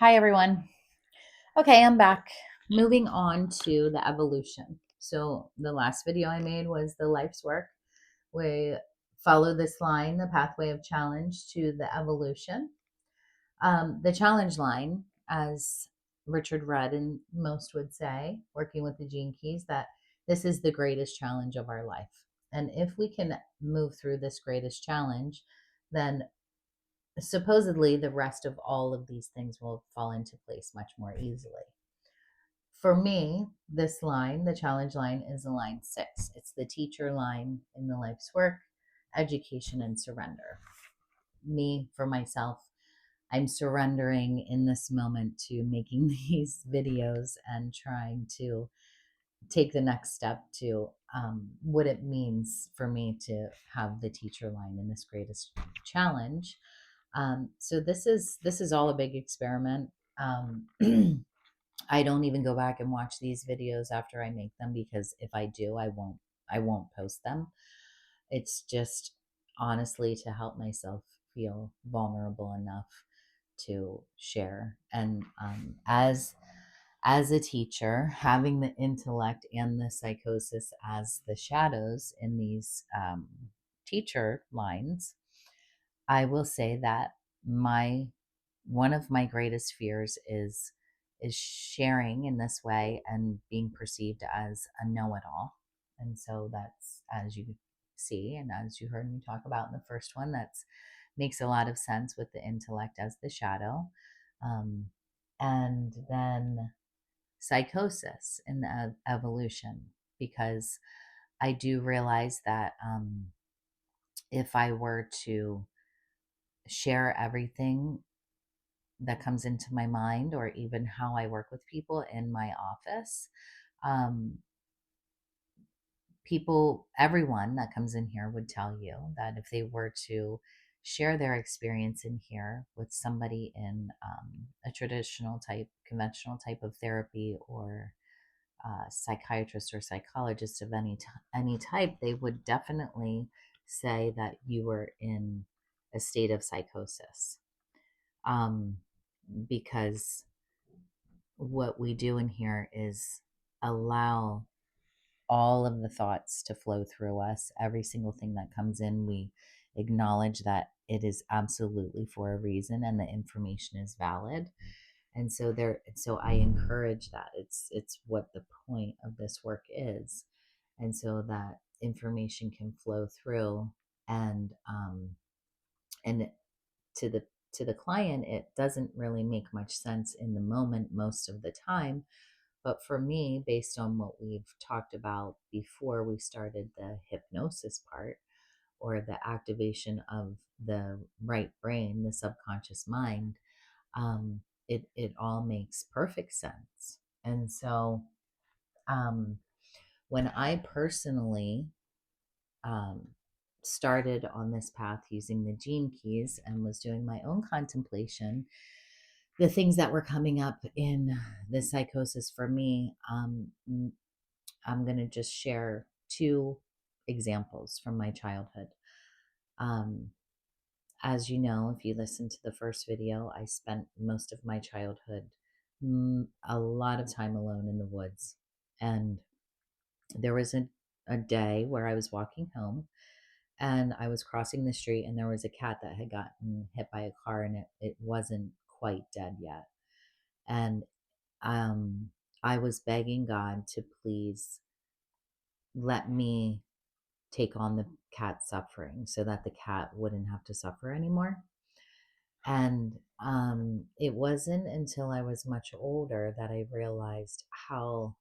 Hi, everyone. Okay, I'm back. Moving on to the evolution. So, the last video I made was the life's work. We follow this line, the pathway of challenge to the evolution. The challenge line, as Richard Rudd and most would say, working with the gene keys, that this is the greatest challenge of our life. And if we can move through this greatest challenge, then supposedly the rest of all of these things will fall into place much more easily. For me, this line, the challenge line, is a line 6. It's the teacher line in the life's work, education and surrender. Me, for myself, I'm surrendering in this moment to making these videos and trying to take the next step to what it means for me to have the teacher line in this greatest challenge. So this is all a big experiment. Um, I don't even go back and watch these videos after I make them, because if I do, I won't post them. It's just honestly to help myself feel vulnerable enough to share. And as a teacher, having the intellect and the psychosis as the shadows in these teacher lines, I will say that my one of my greatest fears is sharing in this way and being perceived as a know-it-all. And so that's, as you see and as you heard me talk about in the first one, that's makes a lot of sense with the intellect as the shadow. um, and then psychosis in the evolution, because I do realize that if I were to share everything that comes into my mind, or even how I work with people in my office, um, everyone that comes in here would tell you that if they were to share their experience in here with somebody in a traditional type, conventional type of therapy, or psychiatrist or psychologist of any type, they would definitely say that you were in a state of psychosis. Um, because what we do in here is allow all of the thoughts to flow through us. Every single thing that comes in, we acknowledge that it is absolutely for a reason and the information is valid. And so I encourage that. It's what the point of this work is. And so that information can flow through, and to the client, it doesn't really make much sense in the moment most of the time. But for me, based on what we've talked about before we started the hypnosis part, or the activation of the right brain, the subconscious mind, it all makes perfect sense. And so um, when I personally um, started on this path using the gene keys and was doing my own contemplation, the things that were coming up in the psychosis for me, I'm going to just share two examples from my childhood. Um, as you know, if you listen to the first video, I spent most of my childhood a lot of time alone in the woods. And there was a day where I was walking home and I was crossing the street, and there was a cat that had gotten hit by a car, and it wasn't quite dead yet. And um, I was begging God to please let me take on the cat's suffering so that the cat wouldn't have to suffer anymore. And it wasn't until I was much older that I realized how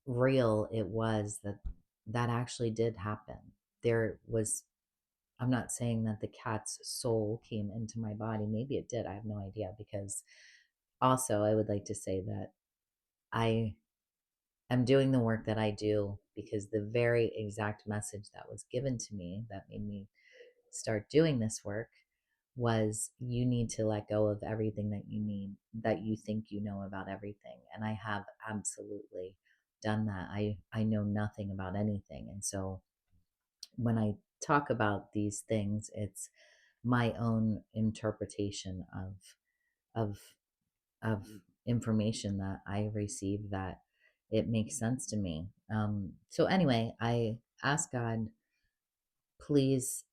real it was, that that actually did happen. There was, I'm not saying that the cat's soul came into my body. Maybe it did. I have no idea. Because also, I would like to say that I am doing the work that I do because the very exact message that was given to me that made me start doing this work was, you need to let go of everything that you need, that you think you know about everything. And I have absolutely done that. I know nothing about anything. And so when I talk about these things, it's my own interpretation of of of information that I receive that it makes sense to me. So anyway, I asked God, please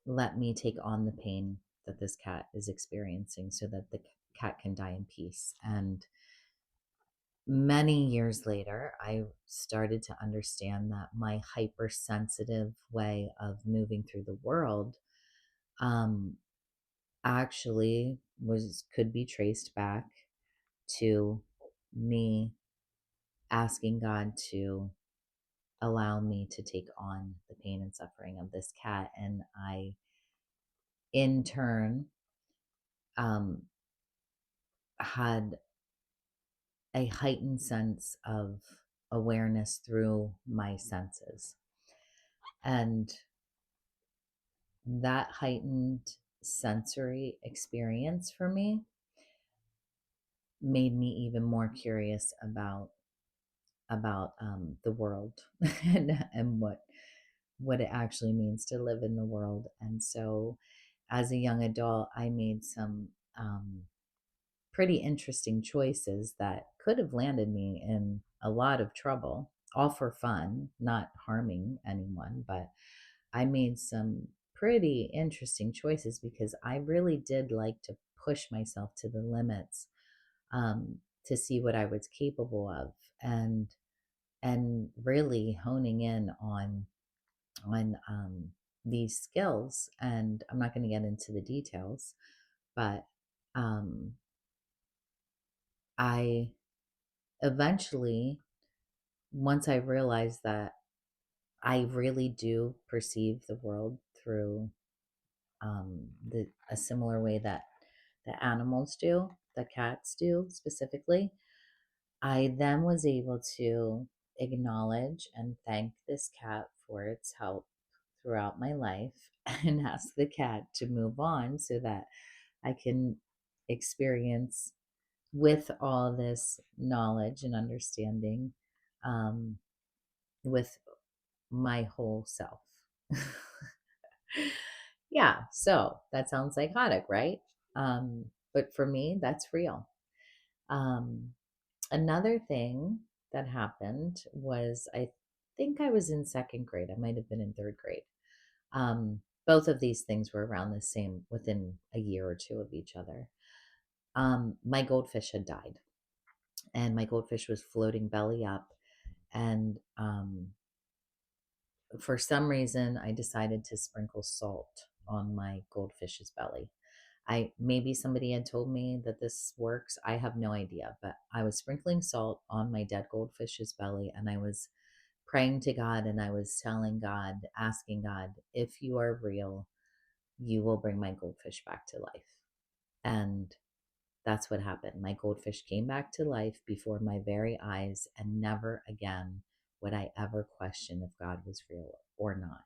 let me take on the pain that this cat is experiencing so that the cat can die in peace. And many years later, I started to understand that my hypersensitive way of moving through the world um, actually was could be traced back to me asking God to allow me to take on the pain and suffering of this cat. And I, in turn, um, had a heightened sense of awareness through my senses. And that heightened sensory experience for me made me even more curious about the world and what it actually means to live in the world. And so as a young adult, I made some pretty interesting choices that could have landed me in a lot of trouble, all for fun, not harming anyone. But I made some pretty interesting choices because I really did like to push myself to the limits, to see what I was capable of, and really honing in on these skills. And I'm not going to get into the details, but um, I eventually, once I realized that I really do perceive the world through a similar way that the animals do, the cats do specifically, I then was able to acknowledge and thank this cat for its help throughout my life and ask the cat to move on so that I can experience with all this knowledge and understanding, um, with my whole self. Yeah, so that sounds psychotic, right? But for me, that's real. Um, Another thing that happened was I think I was in second grade. I might have been in third grade. Both of these things were around the same, within a year or two of each other. My goldfish had died, and my goldfish was floating belly up. And for some reason, I decided to sprinkle salt on my goldfish's belly. I maybe somebody had told me that this works. I have no idea, but I was sprinkling salt on my dead goldfish's belly, and I was praying to God, and I was telling God, asking God, if you are real, you will bring my goldfish back to life. And that's what happened. My goldfish came back to life before my very eyes, and never again would I ever question if God was real or not,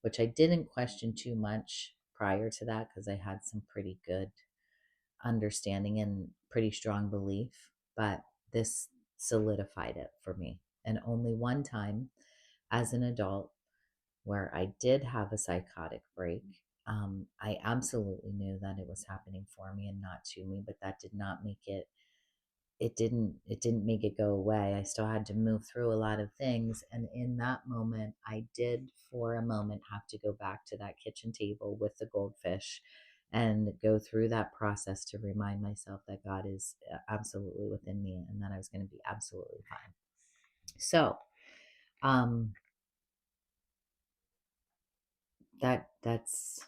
which I didn't question too much prior to that because I had some pretty good understanding and pretty strong belief. But this solidified it for me. And only one time as an adult where I did have a psychotic break, I absolutely knew that it was happening for me and not to me, but that did not make it it didn't make it go away. I still had to move through a lot of things. And in that moment, I did for a moment have to go back to that kitchen table with the goldfish and go through that process to remind myself that God is absolutely within me and that I was going to be absolutely fine. So, um, that's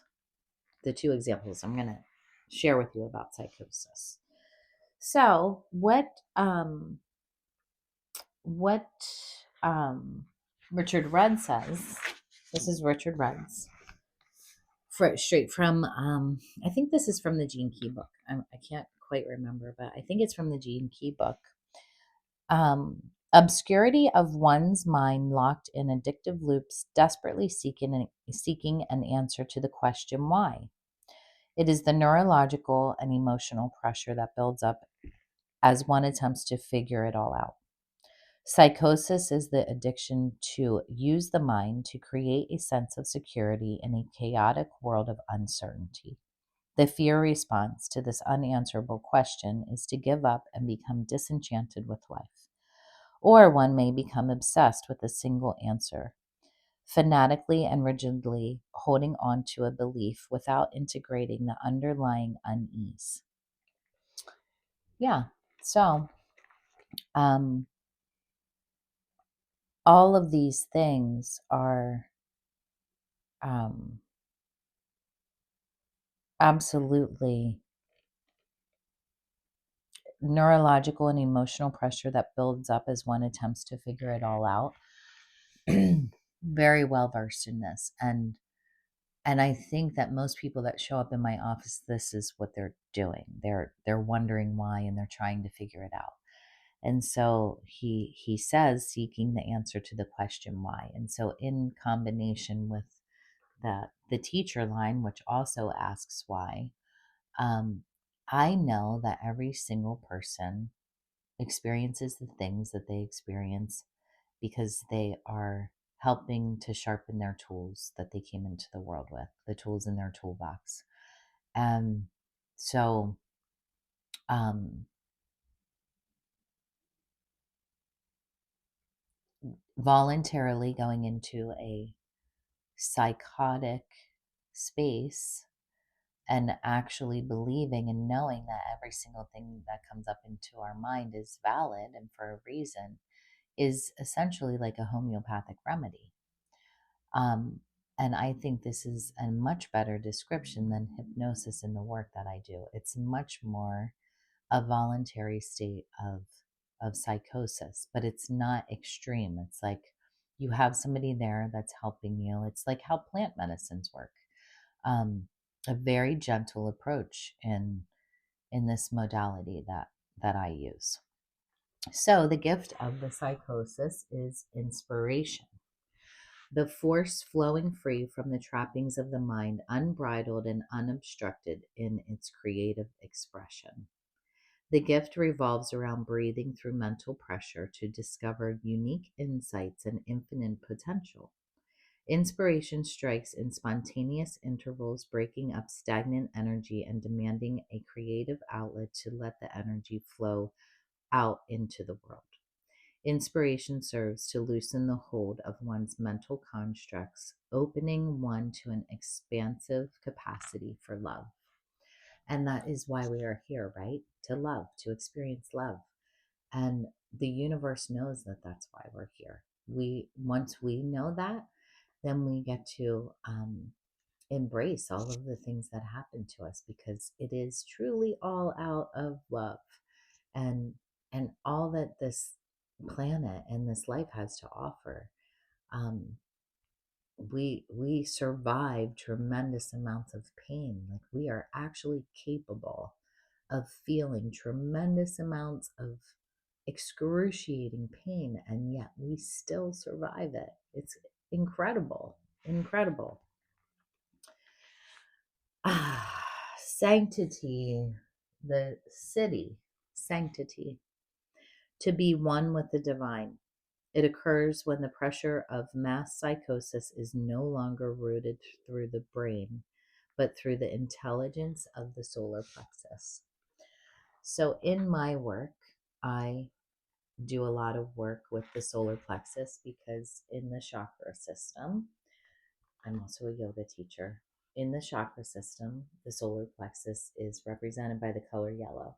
the two examples I'm going to share with you about psychosis. So, what Richard Rudd says, this is Richard Rudd's, straight from, I think this is from the Gene Key book. I can't quite remember, but I think it's from the Gene Key book. Obscurity of one's mind locked in addictive loops, desperately seeking an answer to the question why. It is the neurological and emotional pressure that builds up as one attempts to figure it all out. Psychosis is the addiction to use the mind to create a sense of security in a chaotic world of uncertainty. The fear response to this unanswerable question is to give up and become disenchanted with life. Or one may become obsessed with a single answer, fanatically and rigidly holding on to a belief without integrating the underlying unease. Yeah, so all of these things are absolutely neurological and emotional pressure that builds up as one attempts to figure it all out. Very well versed in this, and I think that most people that show up in my office, this is what they're doing. They're wondering why, and they're trying to figure it out. And so he says seeking the answer to the question why. And so in combination with the teacher line, which also asks why, I know that every single person experiences the things that they experience because they are helping to sharpen their tools that they came into the world with, the tools in their toolbox. So, voluntarily going into a psychotic space and actually believing and knowing that every single thing that comes up into our mind is valid and for a reason is essentially like a homeopathic remedy. And I think this is a much better description than hypnosis in the work that I do. It's much more a voluntary state of psychosis, but it's not extreme. It's like you have somebody there that's helping you. It's like how plant medicines work. A very gentle approach in this modality that I use. So the gift of the psychosis is inspiration. The force flowing free from the trappings of the mind, unbridled and unobstructed in its creative expression. The gift revolves around breathing through mental pressure to discover unique insights and infinite potential. Inspiration strikes in spontaneous intervals, breaking up stagnant energy and demanding a creative outlet to let the energy flow out into the world. Inspiration serves to loosen the hold of one's mental constructs, opening one to an expansive capacity for love. And that is why we are here, right? To love, to experience love. And the universe knows that that's why we're here. Once we know that, then we get to embrace all of the things that happen to us because it is truly all out of love. And all that this planet and this life has to offer. We survive tremendous amounts of pain. Like we are actually capable of feeling tremendous amounts of excruciating pain, and yet we still survive it. It's incredible, incredible. Sanctity, the city, sanctity, to be one with the divine. It occurs when the pressure of mass psychosis is no longer rooted through the brain, but through the intelligence of the solar plexus. So, in my work, I do a lot of work with the solar plexus because in the chakra system, I'm also a yoga teacher. In the chakra system, the solar plexus is represented by the color yellow.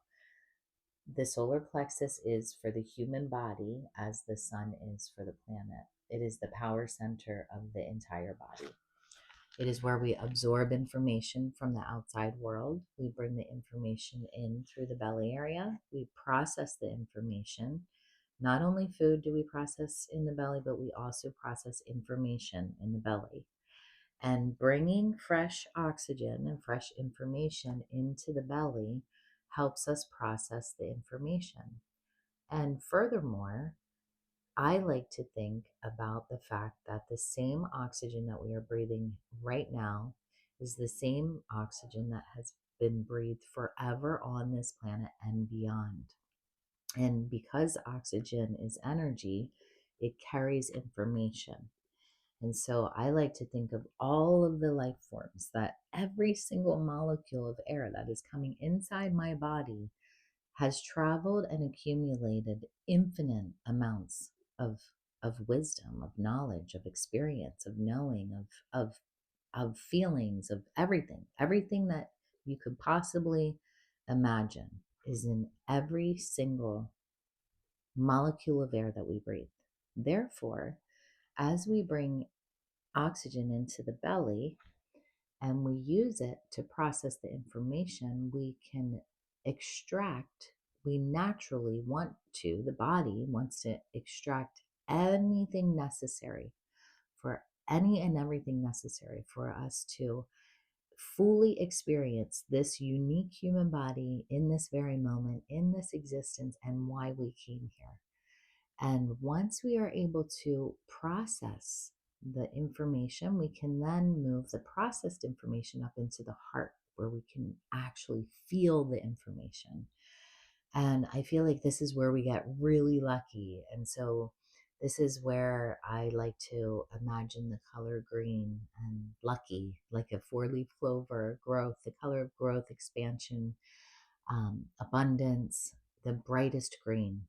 The solar plexus is for the human body as the sun is for the planet. It is the power center of the entire body. It is where we absorb information from the outside world. We bring the information in through the belly area. We process the information. Not only food do we process in the belly, but we also process information in the belly. And bringing fresh oxygen and fresh information into the belly helps us process the information. And furthermore, I like to think about the fact that the same oxygen that we are breathing right now is the same oxygen that has been breathed forever on this planet and beyond. And because oxygen is energy, it carries information. And so I like to think of all of the life forms, that every single molecule of air that is coming inside my body has traveled and accumulated infinite amounts of wisdom, of knowledge, of experience, of knowing, of feelings, of everything that you could possibly imagine is in every single molecule of air that we breathe. Therefore, as we bring oxygen into the belly and we use it to process the information, we can extract, we naturally want to, the body wants to extract anything necessary for any and everything necessary for us to fully experience this unique human body in this very moment, in this existence, and why we came here. And once we are able to process the information, we can then move the processed information up into the heart where we can actually feel the information. And I feel like this is where we get really lucky. And so this is where I like to imagine the color green and lucky, like a 4-leaf clover, growth, the color of growth, expansion, abundance, the brightest green.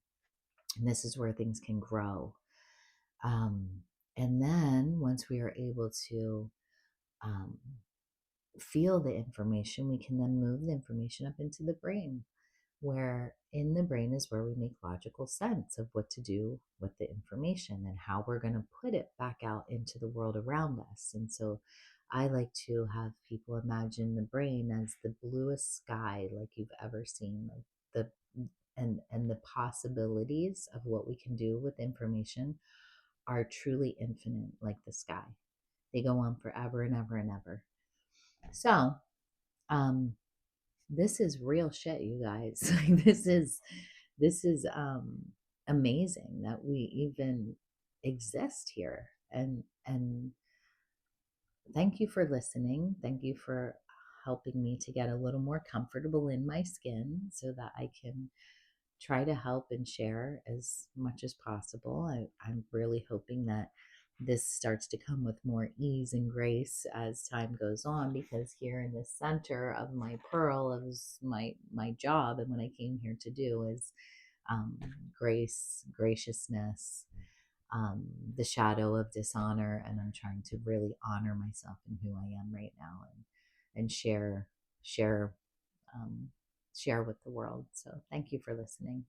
And this is where things can grow. Um, and then once we are able to um, feel the information, we can then move the information up into the brain, where in the brain is where we make logical sense of what to do with the information and how we're going to put it back out into the world around us. And so I like to have people imagine the brain as the bluest sky like you've ever seen, like the and the possibilities of what we can do with information are truly infinite, like the sky. They go on forever and ever and ever. So, um, this is real shit, you guys. Like this is amazing that we even exist here. And thank you for listening. Thank you for helping me to get a little more comfortable in my skin so that I can try to help and share as much as possible. I'm really hoping that this starts to come with more ease and grace as time goes on, because here in the center of my pearl is my job, and what I came here to do is grace, graciousness, the shadow of dishonor, and I'm trying to really honor myself and who I am right now, and share share um, share with the world. So thank you for listening.